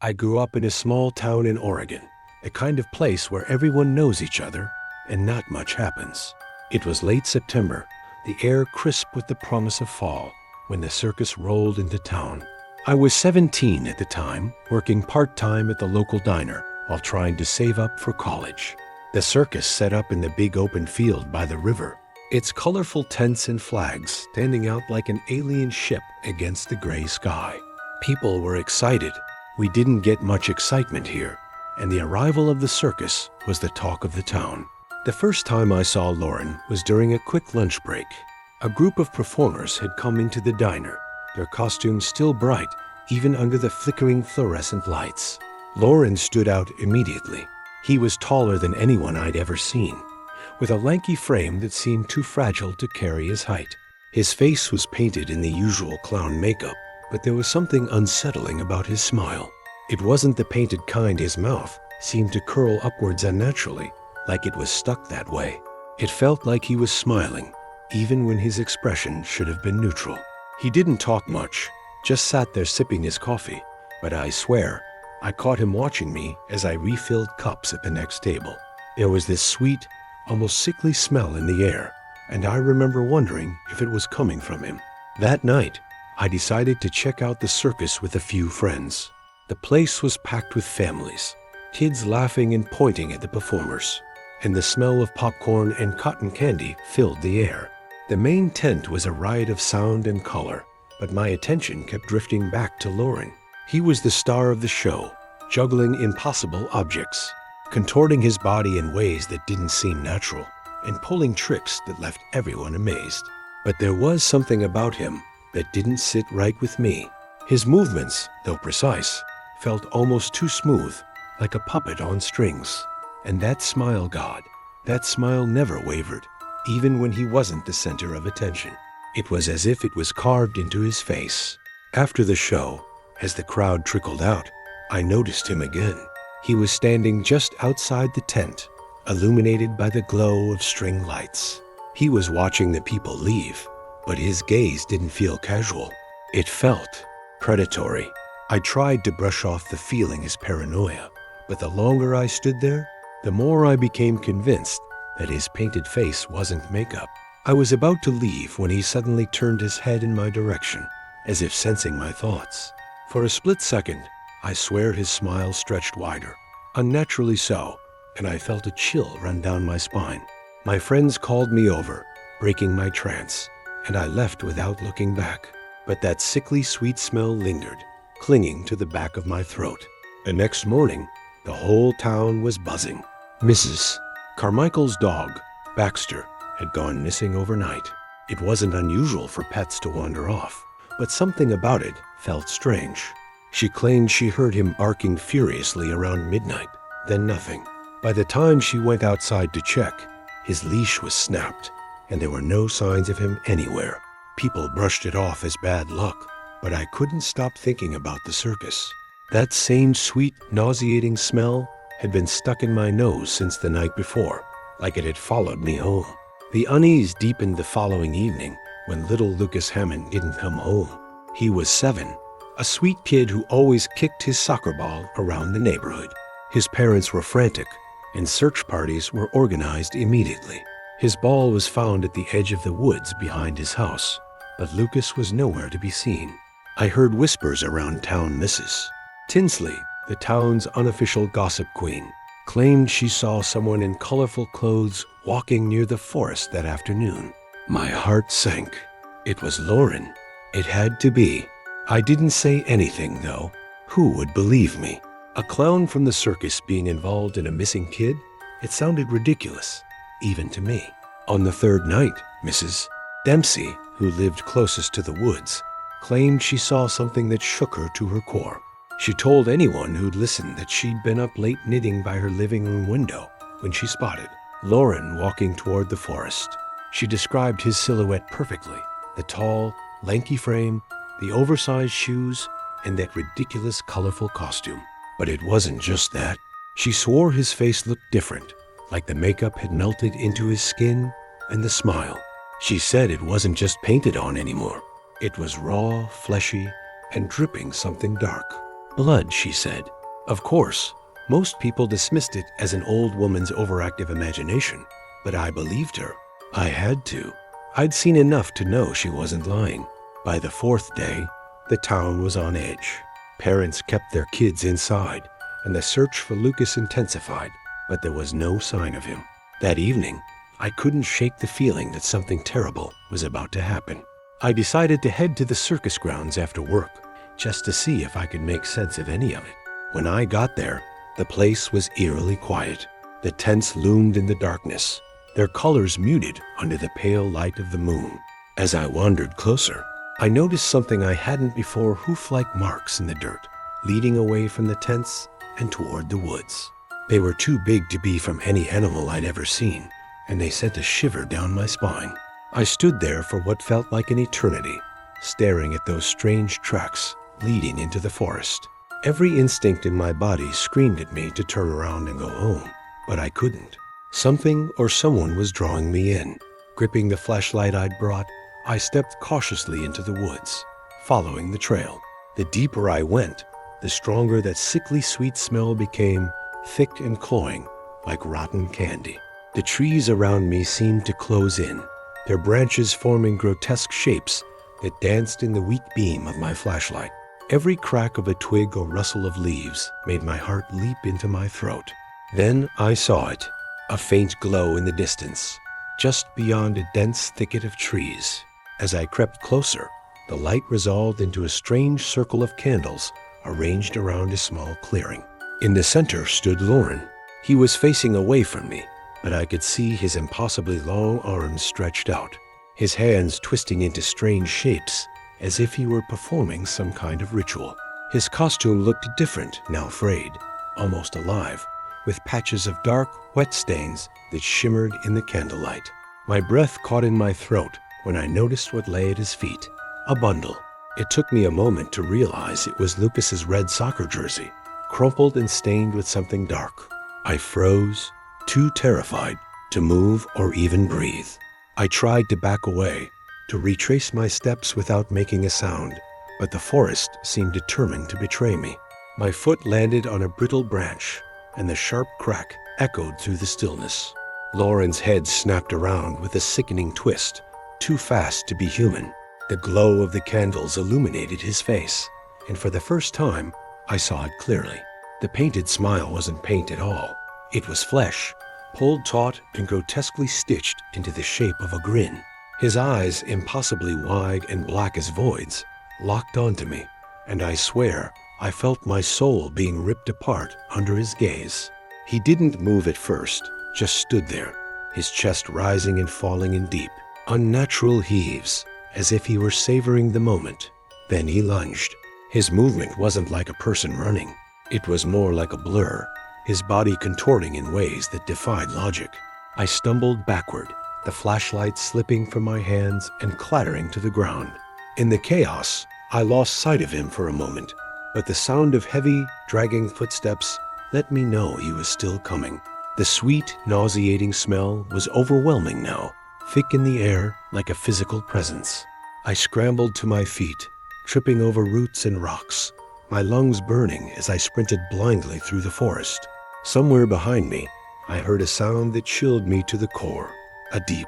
I grew up in a small town in Oregon, a kind of place where everyone knows each other and not much happens. It was late September, the air crisp with the promise of fall, when the circus rolled into town. I was 17 at the time, working part-time at the local diner while trying to save up for college. The circus set up in the big open field by the river, its colorful tents and flags standing out like an alien ship against the gray sky. People were excited. We didn't get much excitement here, and the arrival of the circus was the talk of the town. The first time I saw Lorin was during a quick lunch break. A group of performers had come into the diner, their costumes still bright, even under the flickering fluorescent lights. Lorin stood out immediately. He was taller than anyone I'd ever seen, with a lanky frame that seemed too fragile to carry his height. His face was painted in the usual clown makeup, but there was something unsettling about his smile. It wasn't the painted kind. His mouth seemed to curl upwards unnaturally, like it was stuck that way. It felt like he was smiling, even when his expression should have been neutral. He didn't talk much, just sat there sipping his coffee, but I swear, I caught him watching me as I refilled cups at the next table. There was this sweet, almost sickly smell in the air, and I remember wondering if it was coming from him. That night, I decided to check out the circus with a few friends. The place was packed with families, kids laughing and pointing at the performers, and the smell of popcorn and cotton candy filled the air. The main tent was a riot of sound and color, but my attention kept drifting back to Lorin. He was the star of the show, juggling impossible objects, contorting his body in ways that didn't seem natural, and pulling tricks that left everyone amazed. But there was something about him that didn't sit right with me. His movements, though precise, felt almost too smooth, like a puppet on strings. And that smile, God, that smile never wavered, even when he wasn't the center of attention. It was as if it was carved into his face. After the show, as the crowd trickled out, I noticed him again. He was standing just outside the tent, illuminated by the glow of string lights. He was watching the people leave, but his gaze didn't feel casual. It felt predatory. I tried to brush off the feeling as paranoia, but the longer I stood there, the more I became convinced that his painted face wasn't makeup. I was about to leave when he suddenly turned his head in my direction, as if sensing my thoughts. For a split second, I swear his smile stretched wider, unnaturally so, and I felt a chill run down my spine. My friends called me over, breaking my trance, and I left without looking back. But that sickly sweet smell lingered, clinging to the back of my throat. The next morning, the whole town was buzzing. Mrs. Carmichael's dog, Baxter, had gone missing overnight. It wasn't unusual for pets to wander off, but something about it felt strange. She claimed she heard him barking furiously around midnight, then nothing. By the time she went outside to check, his leash was snapped, and there were no signs of him anywhere. People brushed it off as bad luck, but I couldn't stop thinking about the circus. That same sweet, nauseating smell had been stuck in my nose since the night before, like it had followed me home. The unease deepened the following evening when little Lucas Hammond didn't come home. He was 7, a sweet kid who always kicked his soccer ball around the neighborhood. His parents were frantic, and search parties were organized immediately. His ball was found at the edge of the woods behind his house, but Lucas was nowhere to be seen. I heard whispers around town. Mrs. Tinsley, the town's unofficial gossip queen, claimed she saw someone in colorful clothes walking near the forest that afternoon. My heart sank. It was Lorin. It had to be. I didn't say anything, though. Who would believe me? A clown from the circus being involved in a missing kid? It sounded ridiculous, even to me. On the third night, Mrs. Dempsey, who lived closest to the woods, claimed she saw something that shook her to her core. She told anyone who'd listened that she'd been up late knitting by her living room window when she spotted Lorin walking toward the forest. She described his silhouette perfectly: the tall, lanky frame, the oversized shoes, and that ridiculous colorful costume. But it wasn't just that. She swore his face looked different, like the makeup had melted into his skin and the smile. She said it wasn't just painted on anymore. It was raw, fleshy, and dripping something dark. Blood, she said, Of course, most people dismissed it as an old woman's overactive imagination, but I believed her. I had to. I'd seen enough to know she wasn't lying. By the fourth day, the town was on edge. Parents kept their kids inside, and the search for Lucas intensified, but there was no sign of him. That evening, I couldn't shake the feeling that something terrible was about to happen. I decided to head to the circus grounds after work, just to see if I could make sense of any of it. When I got there, the place was eerily quiet. The tents loomed in the darkness, their colors muted under the pale light of the moon. As I wandered closer, I noticed something I hadn't before: hoof-like marks in the dirt, leading away from the tents and toward the woods. They were too big to be from any animal I'd ever seen, and they sent a shiver down my spine. I stood there for what felt like an eternity, staring at those strange tracks leading into the forest. Every instinct in my body screamed at me to turn around and go home, but I couldn't. Something or someone was drawing me in. Gripping the flashlight I'd brought, I stepped cautiously into the woods, following the trail. The deeper I went, the stronger that sickly sweet smell became, thick and cloying, like rotten candy. The trees around me seemed to close in, their branches forming grotesque shapes that danced in the weak beam of my flashlight. Every crack of a twig or rustle of leaves made my heart leap into my throat. Then I saw it, a faint glow in the distance, just beyond a dense thicket of trees. As I crept closer, the light resolved into a strange circle of candles arranged around a small clearing. In the center stood Lorin. He was facing away from me, but I could see his impossibly long arms stretched out, his hands twisting into strange shapes, as if he were performing some kind of ritual. His costume looked different, now frayed, almost alive, with patches of dark, wet stains that shimmered in the candlelight. My breath caught in my throat when I noticed what lay at his feet, a bundle. It took me a moment to realize it was Lucas's red soccer jersey, crumpled and stained with something dark. I froze, too terrified to move or even breathe. I tried to back away, to retrace my steps without making a sound, but the forest seemed determined to betray me. My foot landed on a brittle branch, and the sharp crack echoed through the stillness. Lorin's head snapped around with a sickening twist, too fast to be human. The glow of the candles illuminated his face, and for the first time, I saw it clearly. The painted smile wasn't paint at all. It was flesh, pulled taut and grotesquely stitched into the shape of a grin. His eyes, impossibly wide and black as voids, locked onto me, and I swear I felt my soul being ripped apart under his gaze. He didn't move at first, just stood there, his chest rising and falling in deep, unnatural heaves, as if he were savoring the moment. Then he lunged. His movement wasn't like a person running. It was more like a blur, his body contorting in ways that defied logic. I stumbled backward, the flashlight slipping from my hands and clattering to the ground. In the chaos, I lost sight of him for a moment, but the sound of heavy, dragging footsteps let me know he was still coming. The sweet, nauseating smell was overwhelming now, thick in the air like a physical presence. I scrambled to my feet, tripping over roots and rocks, my lungs burning as I sprinted blindly through the forest. Somewhere behind me, I heard a sound that chilled me to the core. A deep,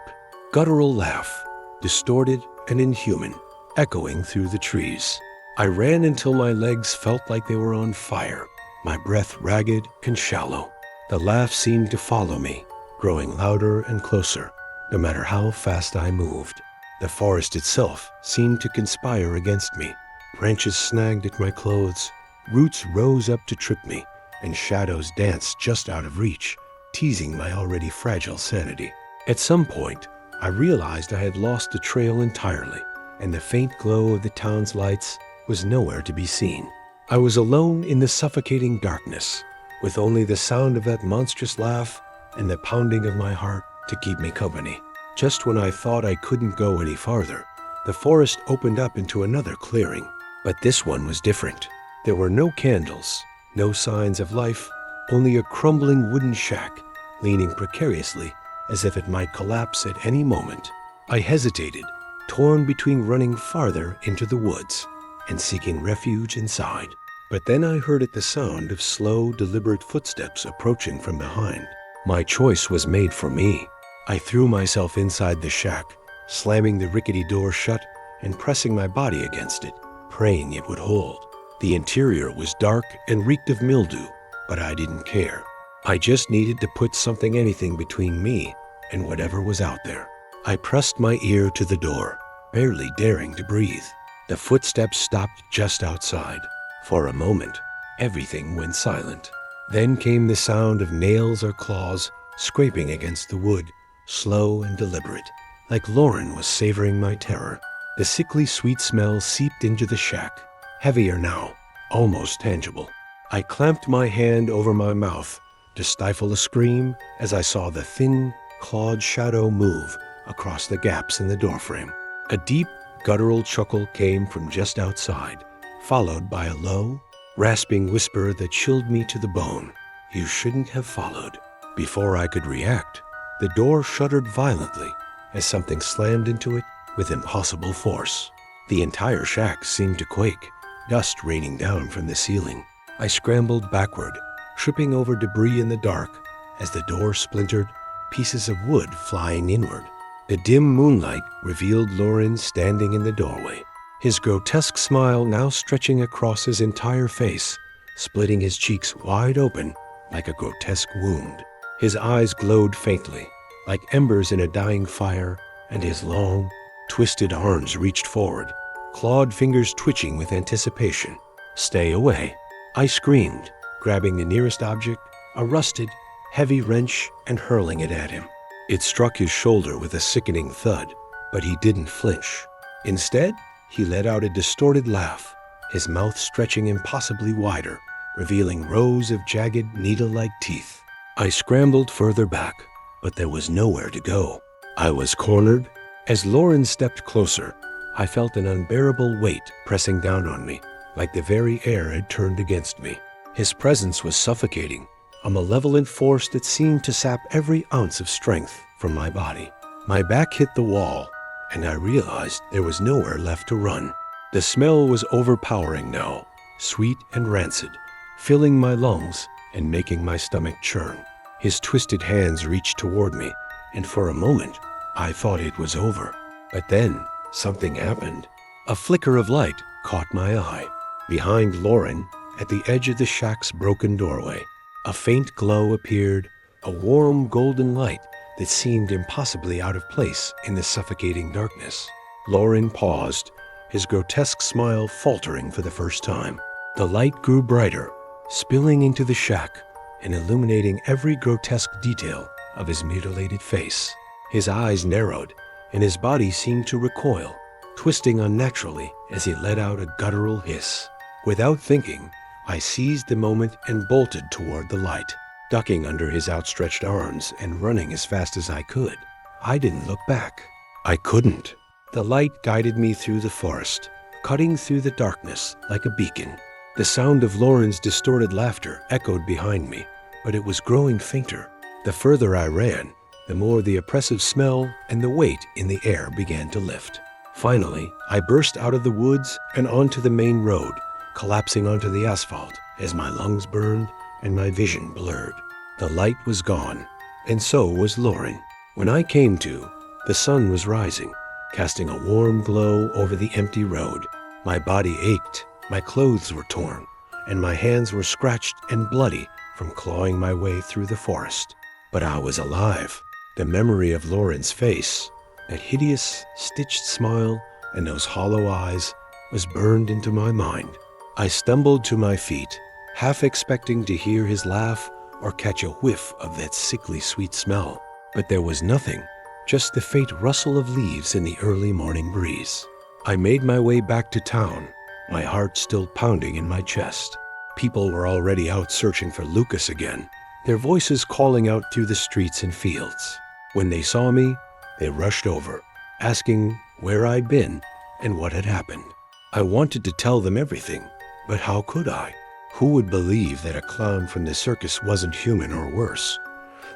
guttural laugh, distorted and inhuman, echoing through the trees. I ran until my legs felt like they were on fire, my breath ragged and shallow. The laugh seemed to follow me, growing louder and closer, no matter how fast I moved. The forest itself seemed to conspire against me. Branches snagged at my clothes, roots rose up to trip me, and shadows danced just out of reach, teasing my already fragile sanity. At some point, I realized I had lost the trail entirely, and the faint glow of the town's lights was nowhere to be seen. I was alone in the suffocating darkness, with only the sound of that monstrous laugh and the pounding of my heart to keep me company. Just when I thought I couldn't go any farther, the forest opened up into another clearing. But this one was different. There were no candles, no signs of life, only a crumbling wooden shack, leaning precariously as if it might collapse at any moment. I hesitated, torn between running farther into the woods and seeking refuge inside. But then I heard the sound of slow, deliberate footsteps approaching from behind. My choice was made for me. I threw myself inside the shack, slamming the rickety door shut and pressing my body against it, praying it would hold. The interior was dark and reeked of mildew, but I didn't care. I just needed to put anything between me and whatever was out there. I pressed my ear to the door, barely daring to breathe. The footsteps stopped just outside. For a moment, everything went silent. Then came the sound of nails or claws scraping against the wood, slow and deliberate, like Lorin was savoring my terror. The sickly sweet smell seeped into the shack, heavier now, almost tangible. I clamped my hand over my mouth to stifle a scream as I saw the thin, clawed shadow move across the gaps in the doorframe. A deep, guttural chuckle came from just outside, followed by a low, rasping whisper that chilled me to the bone. You shouldn't have followed. Before I could react, the door shuddered violently as something slammed into it with impossible force. The entire shack seemed to quake, dust raining down from the ceiling. I scrambled backward, tripping over debris in the dark as the door splintered, pieces of wood flying inward. The dim moonlight revealed Lorin standing in the doorway, his grotesque smile now stretching across his entire face, splitting his cheeks wide open like a grotesque wound. His eyes glowed faintly, like embers in a dying fire, and his long, twisted arms reached forward, clawed fingers twitching with anticipation. "Stay away," I screamed, grabbing the nearest object, a rusted, heavy wrench, and hurling it at him. It struck his shoulder with a sickening thud, but he didn't flinch. Instead, he let out a distorted laugh, his mouth stretching impossibly wider, revealing rows of jagged, needle-like teeth. I scrambled further back, but there was nowhere to go. I was cornered. As Lorin stepped closer, I felt an unbearable weight pressing down on me, like the very air had turned against me. His presence was suffocating, a malevolent force that seemed to sap every ounce of strength from my body. My back hit the wall, and I realized there was nowhere left to run. The smell was overpowering now, sweet and rancid, filling my lungs and making my stomach churn. His twisted hands reached toward me, and for a moment, I thought it was over. But then, something happened. A flicker of light caught my eye. Behind Lorin, at the edge of the shack's broken doorway, a faint glow appeared, a warm golden light that seemed impossibly out of place in the suffocating darkness. Lorin paused, his grotesque smile faltering for the first time. The light grew brighter, spilling into the shack and illuminating every grotesque detail of his mutilated face. His eyes narrowed, and his body seemed to recoil, twisting unnaturally as he let out a guttural hiss. Without thinking, I seized the moment and bolted toward the light, ducking under his outstretched arms and running as fast as I could. I didn't look back. I couldn't. The light guided me through the forest, cutting through the darkness like a beacon. The sound of Lorin's distorted laughter echoed behind me, but it was growing fainter. The further I ran, the more the oppressive smell and the weight in the air began to lift. Finally, I burst out of the woods and onto the main road, collapsing onto the asphalt as my lungs burned and my vision blurred. The light was gone, and so was Lorin. When I came to, the sun was rising, casting a warm glow over the empty road. My body ached, my clothes were torn, and my hands were scratched and bloody from clawing my way through the forest. But I was alive. The memory of Lorin's face, that hideous, stitched smile, and those hollow eyes was burned into my mind. I stumbled to my feet, half expecting to hear his laugh or catch a whiff of that sickly sweet smell. But there was nothing, just the faint rustle of leaves in the early morning breeze. I made my way back to town, my heart still pounding in my chest. People were already out searching for Lucas again, their voices calling out through the streets and fields. When they saw me, they rushed over, asking where I'd been and what had happened. I wanted to tell them everything, but how could I? Who would believe that a clown from the circus wasn't human or worse?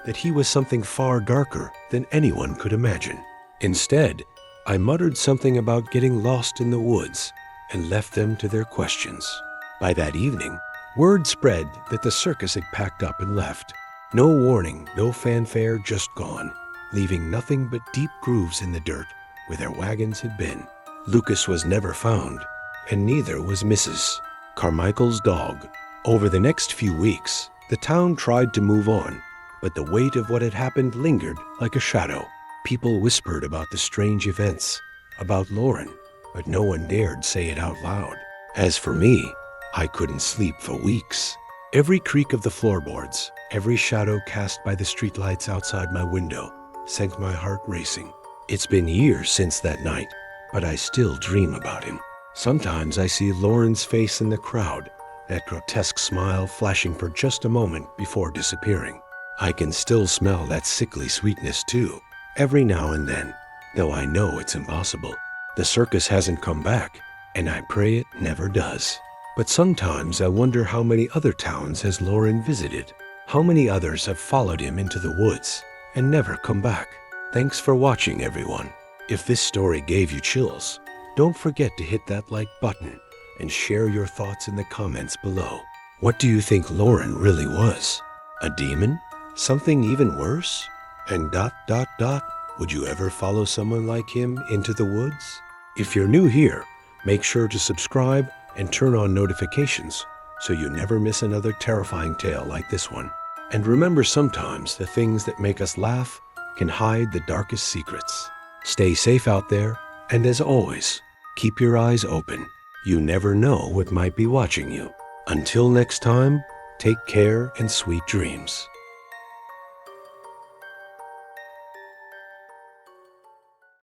That he was something far darker than anyone could imagine? Instead, I muttered something about getting lost in the woods and left them to their questions. By that evening, word spread that the circus had packed up and left. No warning, no fanfare, just gone, leaving nothing but deep grooves in the dirt where their wagons had been. Lucas was never found, and neither was Mrs. Carmichael's dog. Over the next few weeks, the town tried to move on, but the weight of what had happened lingered like a shadow. People whispered about the strange events, about Lorin, but no one dared say it out loud. As for me, I couldn't sleep for weeks. Every creak of the floorboards, every shadow cast by the streetlights outside my window, sent my heart racing. It's been years since that night, but I still dream about him. Sometimes I see Lorin's face in the crowd, that grotesque smile flashing for just a moment before disappearing. I can still smell that sickly sweetness too, every now and then, though I know it's impossible. The circus hasn't come back, and I pray it never does. But sometimes I wonder how many other towns has Lorin visited? How many others have followed him into the woods and never come back? Thanks for watching, everyone. If this story gave you chills, don't forget to hit that like button and share your thoughts in the comments below. What do you think Lorin really was? A demon? Something even worse? And ... would you ever follow someone like him into the woods? If you're new here, make sure to subscribe and turn on notifications so you never miss another terrifying tale like this one. And remember, sometimes the things that make us laugh can hide the darkest secrets. Stay safe out there, and as always, keep your eyes open. You never know what might be watching you. Until next time, take care and sweet dreams.